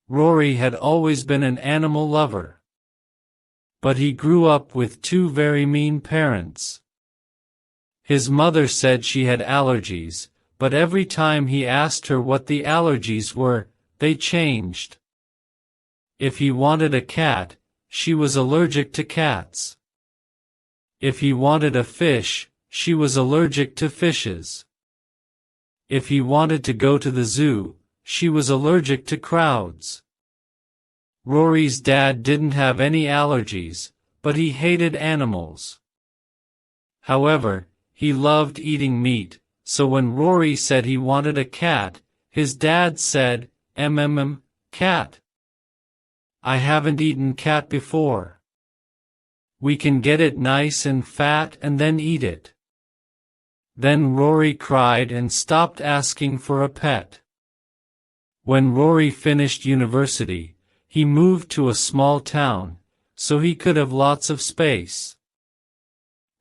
Rory had always been an animal lover. But he grew up with two very mean parents. His mother said she had allergies, but every time he asked her what the allergies were, they changed. If he wanted a cat, she was allergic to cats. If he wanted a fish, she was allergic to fishes. If he wanted to go to the zoo, she was allergic to crowds. Rory's dad didn't have any allergies, but he hated animals. However, he loved eating meat, so when Rory said he wanted a cat, his dad said, cat. I haven't eaten cat before. We can get it nice and fat and then eat it. Then Rory cried and stopped asking for a pet. When Rory finished university, he moved to a small town, so he could have lots of space.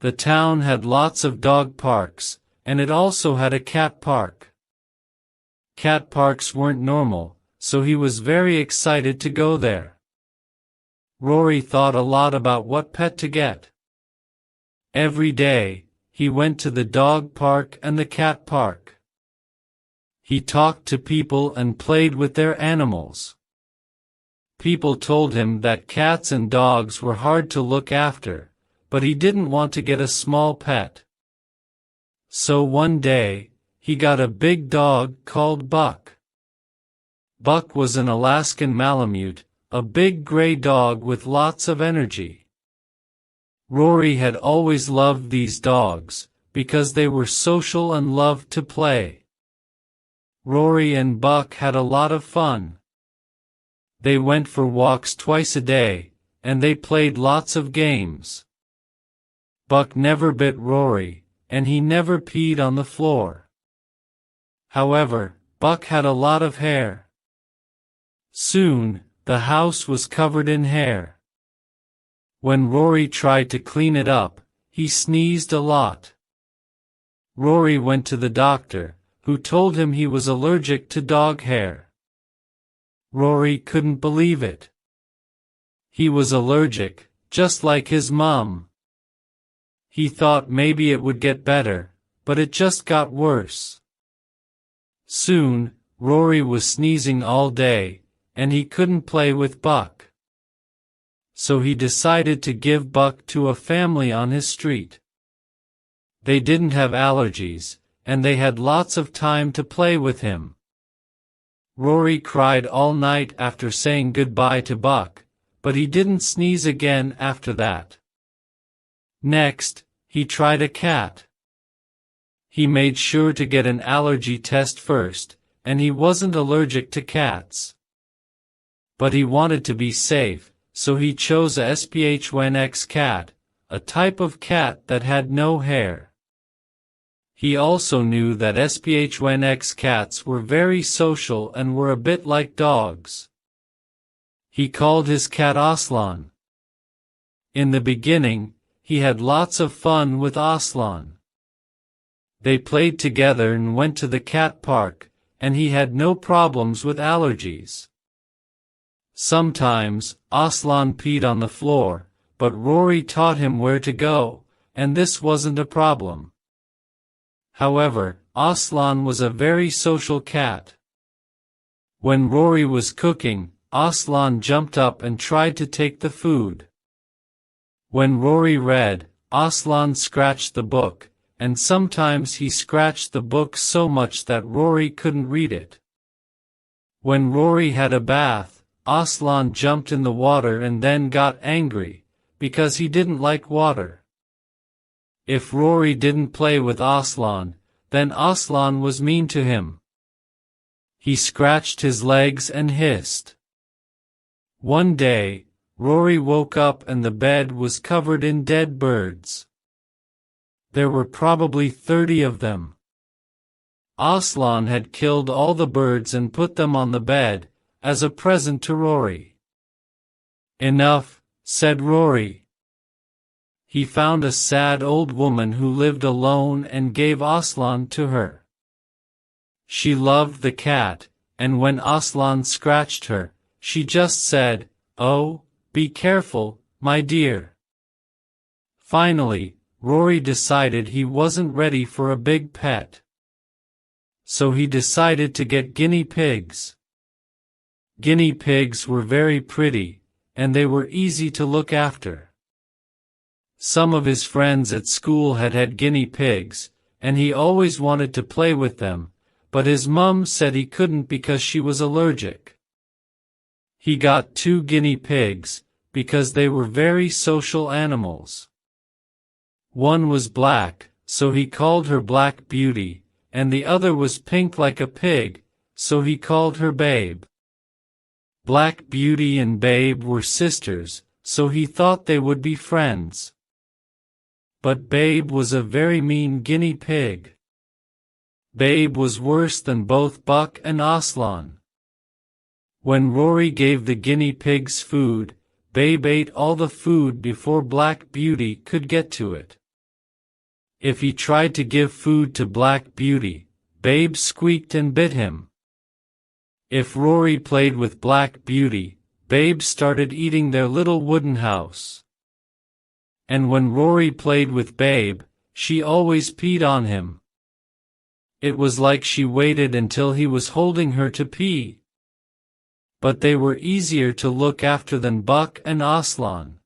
The town had lots of dog parks, and it also had a cat park. Cat parks weren't normal, so he was very excited to go there. Rory thought a lot about what pet to get. Every day, he went to the dog park and the cat park. He talked to people and played with their animals. People told him that cats and dogs were hard to look after, but he didn't want to get a small pet. So one day, he got a big dog called Buck. Buck was an Alaskan Malamute, a big gray dog with lots of energy. Rory had always loved these dogs, because they were social and loved to play. Rory and Buck had a lot of fun. They went for walks twice a day, and they played lots of games. Buck never bit Rory, and he never peed on the floor. However, Buck had a lot of hair. Soon, the house was covered in hair. When Rory tried to clean it up, he sneezed a lot. Rory went to the doctor, who told him he was allergic to dog hair. Rory couldn't believe it. He was allergic, just like his mom. He thought maybe it would get better, but it just got worse. Soon, Rory was sneezing all day, and he couldn't play with Buck. So he decided to give Buck to a family on his street. They didn't have allergies, and they had lots of time to play with him. Rory cried all night after saying goodbye to Buck, but he didn't sneeze again after that. Next, he tried a cat. He made sure to get an allergy test first, and he wasn't allergic to cats. But he wanted to be safe, so he chose a SPH1X cat, a type of cat that had no hair. He also knew that SPH1X cats were very social and were a bit like dogs. He called his cat Aslan. In the beginning, he had lots of fun with Aslan. They played together and went to the cat park, and he had no problems with allergies. Sometimes, Aslan peed on the floor, but Rory taught him where to go, and this wasn't a problem. However, Aslan was a very social cat. When Rory was cooking, Aslan jumped up and tried to take the food. When Rory read, Aslan scratched the book, and sometimes he scratched the book so much that Rory couldn't read it. When Rory had a bath, Aslan jumped in the water and then got angry, because he didn't like water. If Rory didn't play with Aslan, then Aslan was mean to him. He scratched his legs and hissed. One day, Rory woke up and the bed was covered in dead birds. There were probably 30 of them. Aslan had killed all the birds and put them on the bed, as a present to Rory. "Enough," said Rory. He found a sad old woman who lived alone and gave Aslan to her. She loved the cat, and when Aslan scratched her, she just said, "Oh, be careful, my dear." Finally, Rory decided he wasn't ready for a big pet. So he decided to get guinea pigs. Guinea pigs were very pretty, and they were easy to look after. Some of his friends at school had had guinea pigs, and he always wanted to play with them, but his mum said he couldn't because she was allergic. He got 2 guinea pigs, because they were very social animals. One was black, so he called her Black Beauty, and the other was pink like a pig, so he called her Babe. Black Beauty and Babe were sisters, so he thought they would be friends. But Babe was a very mean guinea pig. Babe was worse than both Buck and Aslan. When Rory gave the guinea pigs food, Babe ate all the food before Black Beauty could get to it. If he tried to give food to Black Beauty, Babe squeaked and bit him. If Rory played with Black Beauty, Babe started eating their little wooden house. And when Rory played with Babe, she always peed on him. It was like she waited until he was holding her to pee. But they were easier to look after than Buck and Aslan.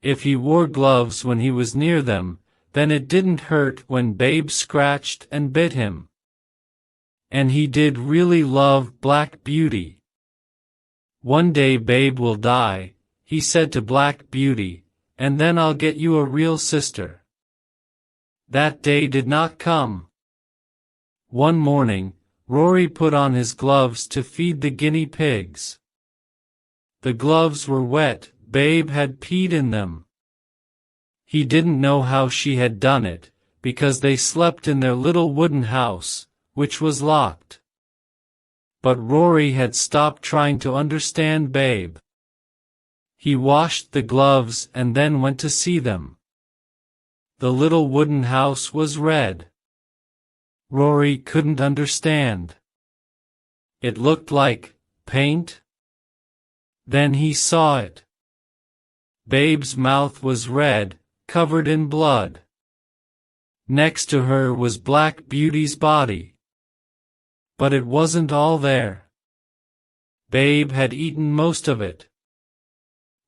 If he wore gloves when he was near them, then it didn't hurt when Babe scratched and bit him. And he did really love Black Beauty. "One day Babe will die," he said to Black Beauty, "and then I'll get you a real sister." That day did not come. One morning, Rory put on his gloves to feed the guinea pigs. The gloves were wet, Babe had peed in them. He didn't know how she had done it, because they slept in their little wooden house, which was locked. But Rory had stopped trying to understand Babe. He washed the gloves and then went to see them. The little wooden house was red. Rory couldn't understand. It looked like paint. Then he saw it. Babe's mouth was red, covered in blood. Next to her was Black Beauty's body. But it wasn't all there. Babe had eaten most of it.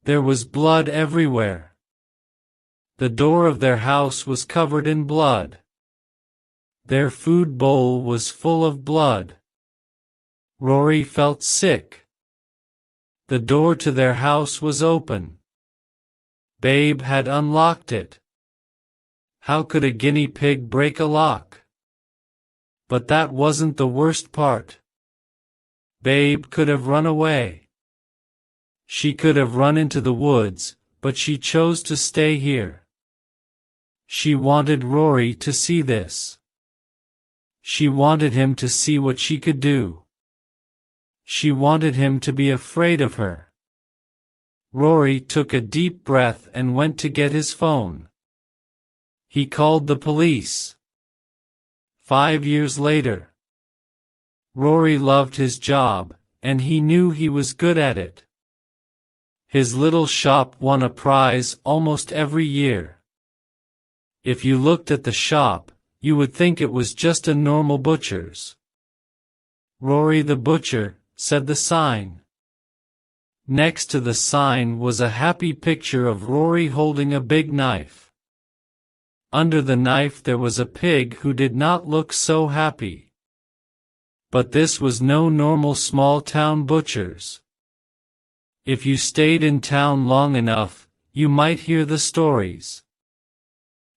There was blood everywhere. The door of their house was covered in blood. Their food bowl was full of blood. Rory felt sick. The door to their house was open. Babe had unlocked it. How could a guinea pig break a lock? But that wasn't the worst part. Babe could have run away. She could have run into the woods, but she chose to stay here. She wanted Rory to see this. She wanted him to see what she could do. She wanted him to be afraid of her. Rory took a deep breath and went to get his phone. He called the police. 5 years later. Rory loved his job, and he knew he was good at it. His little shop won a prize almost every year. If you looked at the shop, you would think it was just a normal butcher's. "Rory the Butcher," said the sign. Next to the sign was a happy picture of Rory holding a big knife. Under the knife there was a pig who did not look so happy. But this was no normal small-town butcher's. If you stayed in town long enough, you might hear the stories.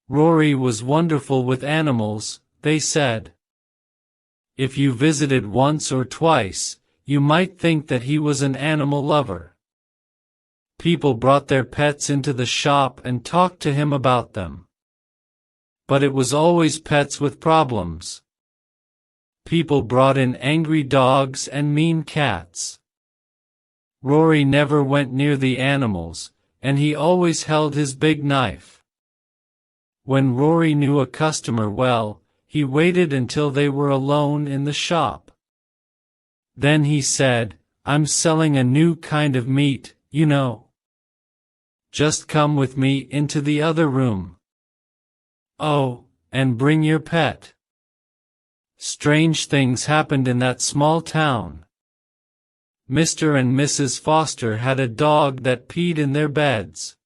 Rory was wonderful with animals, they said. If you visited once or twice, you might think that he was an animal lover. People brought their pets into the shop and talked to him about them. But it was always pets with problems. People brought in angry dogs and mean cats. Rory never went near the animals, and he always held his big knife. When Rory knew a customer well, he waited until they were alone in the shop. Then he said, I'm selling a new kind of meat, you know. Just come with me into the other room. Oh, and bring your pet. Strange things happened in that small town. Mr. and Mrs. Foster had a dog that peed in their beds.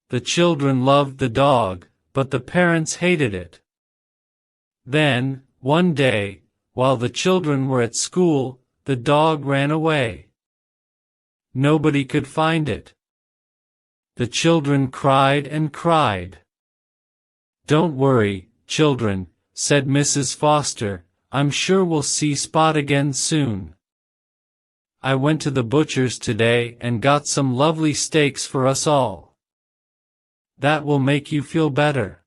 The children loved the dog, but the parents hated it. Then, one day, while the children were at school, the dog ran away. Nobody could find it. The children cried and cried. "Don't worry, children," said Mrs. Foster, "I'm sure we'll see Spot again soon. I went to the butcher's today and got some lovely steaks for us all. That will make you feel better."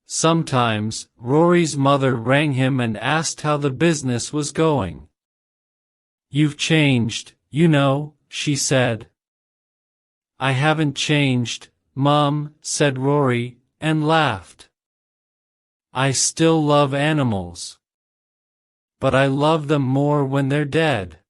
Sometimes, Rory's mother rang him and asked how the business was going. "You've changed, you know," she said. "I haven't changed, Mom," said Rory, and laughed. "I still love animals. But I love them more when they're dead."